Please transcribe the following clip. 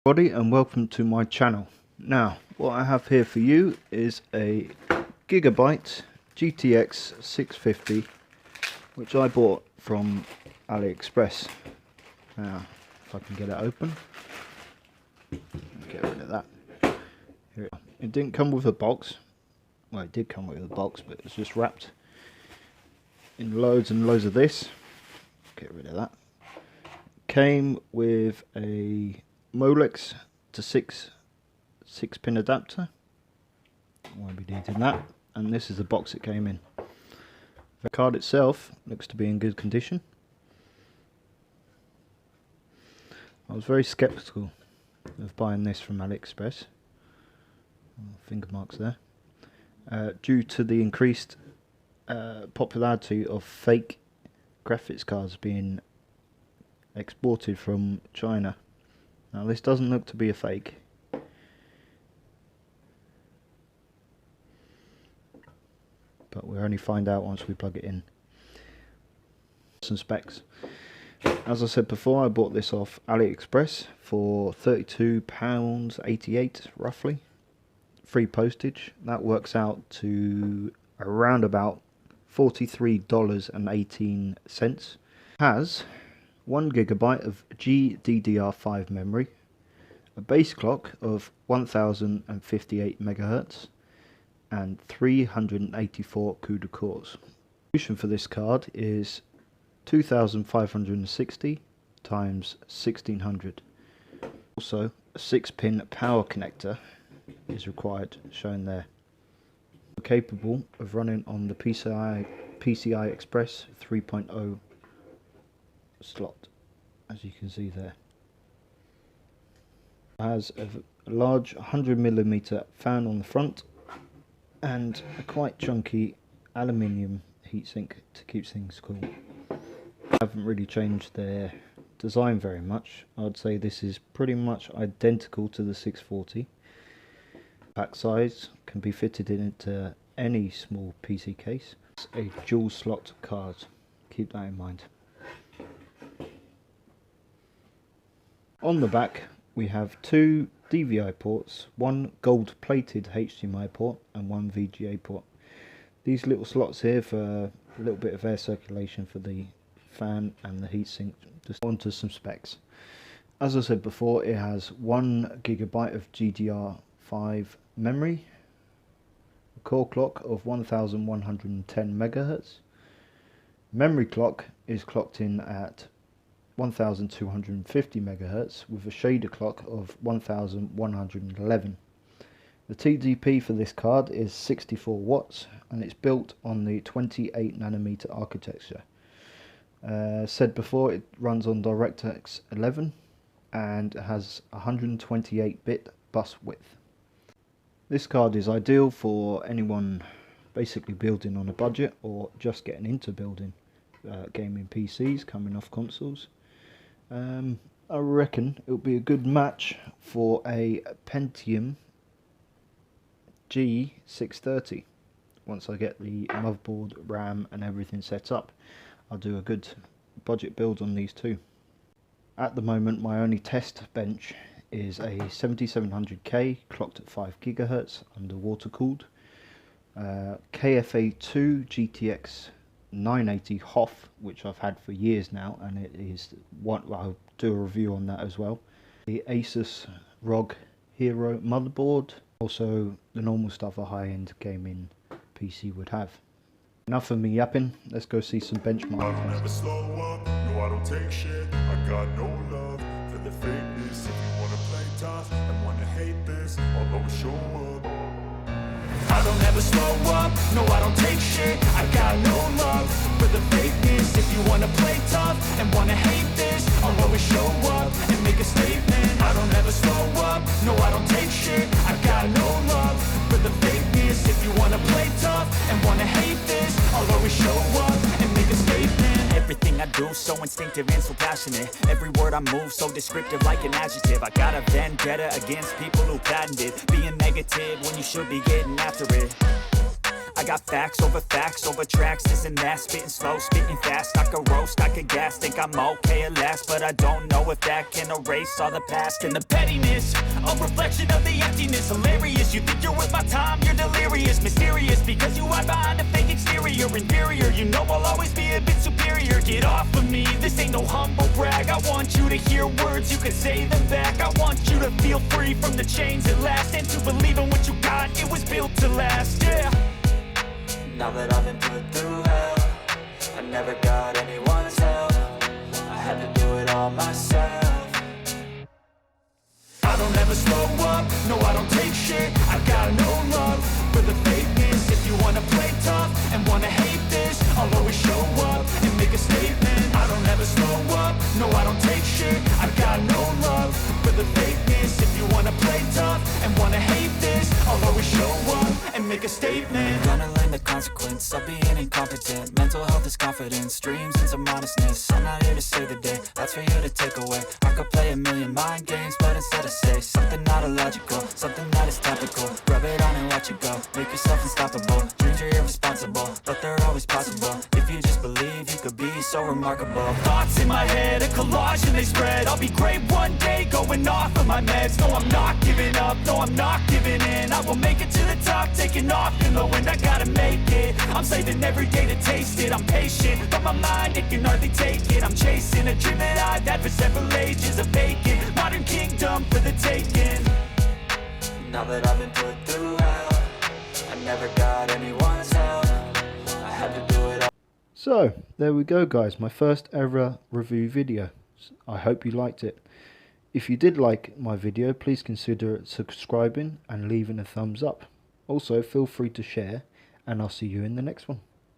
Everybody, and welcome to my channel. Now, what I have here for you is a Gigabyte GTX 650, which I bought from AliExpress. Now, if I can get it open, get rid of that. Here it didn't come with a box. Well, it did come with a box, but it's just wrapped in loads and loads of this. Get rid of that. Came with a Molex to 6-pin adapter. Won't be needing that. And this is the box it came in. The card itself looks to be in good condition. I was very skeptical of buying this from AliExpress. Finger marks there. Due to the increased popularity of fake graphics cards being exported from China. Now this doesn't look to be a fake. But we'll only find out once we plug it in. Some specs. As I said before, I bought this off AliExpress for £32.88 roughly. Free postage. That works out to around about $43.18. Has 1 GB of GDDR5 memory, a base clock of 1058 MHz, and 384 CUDA cores. The resolution for this card is 2560 times 1600. Also, a 6-pin power connector is required, shown there. Capable of running on the PCI Express 3.0 slot, as you can see there. It has a large 100mm fan on the front and a quite chunky aluminium heatsink to keep things cool. Haven't really changed their design very much. I'd say this is pretty much identical to the 640. Pack size can be fitted into any small PC case. It's a dual slot card, keep that in mind. On the back we have 2 DVI ports, 1 gold plated HDMI port and 1 VGA port. These little slots here for a little bit of air circulation for the fan and the heatsink. Just onto some specs. As I said before, it has 1 GB of GDDR5 memory, a core clock of 1110 MHz. Memory clock is clocked in at 1250 MHz with a shader clock of 1111. The TDP for this card is 64 watts and it's built on the 28nm architecture. Said before, it runs on DirectX 11 and has 128-bit bus width. This card is ideal for anyone basically building on a budget or just getting into building gaming PCs coming off consoles. I reckon it will be a good match for a Pentium G630. Once I get the motherboard, RAM and everything set up, I'll do a good budget build on these two. At the moment my only test bench is a 7700K clocked at 5 GHz under water cooled, KFA2 GTX 980 HOF, which I've had for years now, and it is what I'll do a review on that as well. The Asus ROG Hero motherboard, also the normal stuff a high-end gaming PC would have. Enough of me yapping, let's go see some benchmarks. I don't ever slow up, no I don't take shit. I got no love for the fakeness. If you wanna play tough and wanna hate this, I'll always show up. I don't ever slow up, no I don't take shit. I got no love for the fakeness. If you wanna play tough and wanna hate this, I'll always show up and make a statement. I don't ever slow up, no I don't take shit. I got no love for the fakeness. If you wanna play tough and wanna hate this, I'll always show up and make a statement. Everything I do so instinctive and so passionate. Every word I move so descriptive like an adjective. I got a vendetta against people who patented being negative when you should be getting after it. I got facts over tracks, this and that. Spitting slow, spitting fast, I could roast, I could gas. Think I'm okay at last, but I don't know if that can erase all the past. And the pettiness, a reflection of the emptiness. Hilarious, you think you're worth my time, you're delirious. Mysterious, because you hide behind a fake exterior. Inferior, you know I'll always be a bit superior. Get off of me, this ain't no humble brag. I want you to hear words, you can say them back. I want you to feel free from the chains at last, and to believe in what you got, it was built to last, yeah. Now that I've been put through hell, I never got anyone's help, I had to do it all myself. I don't ever slow up, no I don't take shit. I got no love for the fakeness. If you wanna play tough and wanna hate this, I'll always show up and make a statement. I don't ever slow up, no I don't take shit. I got no love for the fakeness. If you wanna play tough and wanna hate this, I'll always show up and make a statement. Gonna learn the consequence of being incompetent. Mental health is confidence, dreams and some honestness. I'm not here to save the day, that's for you to take away. I could play a million mind games, but instead I say something not illogical, something that is topical. Rub it on and watch it go, make yourself unstoppable. Dreams are irresponsible, but they're always possible. If you just believe, you could be so remarkable. Thoughts in my head, a collage and they spread. I'll be great one day, going off of my meds. No, I'm not giving up, no, I'm not giving in. I will make it to the top, taking off in the wind. I gotta make it, I'm saving every day to taste it. I'm patient, but my mind, it can hardly take it. I'm chasing a dream that I've had for several ages. A vacant, modern kingdom for the taking. Now that I've been put through hell, I never got anyone's help, I had to do it all. So, there we go guys, my first ever review video. I hope you liked it. If you did like my video, please consider subscribing and leaving a thumbs up. Also, feel free to share, and I'll see you in the next one.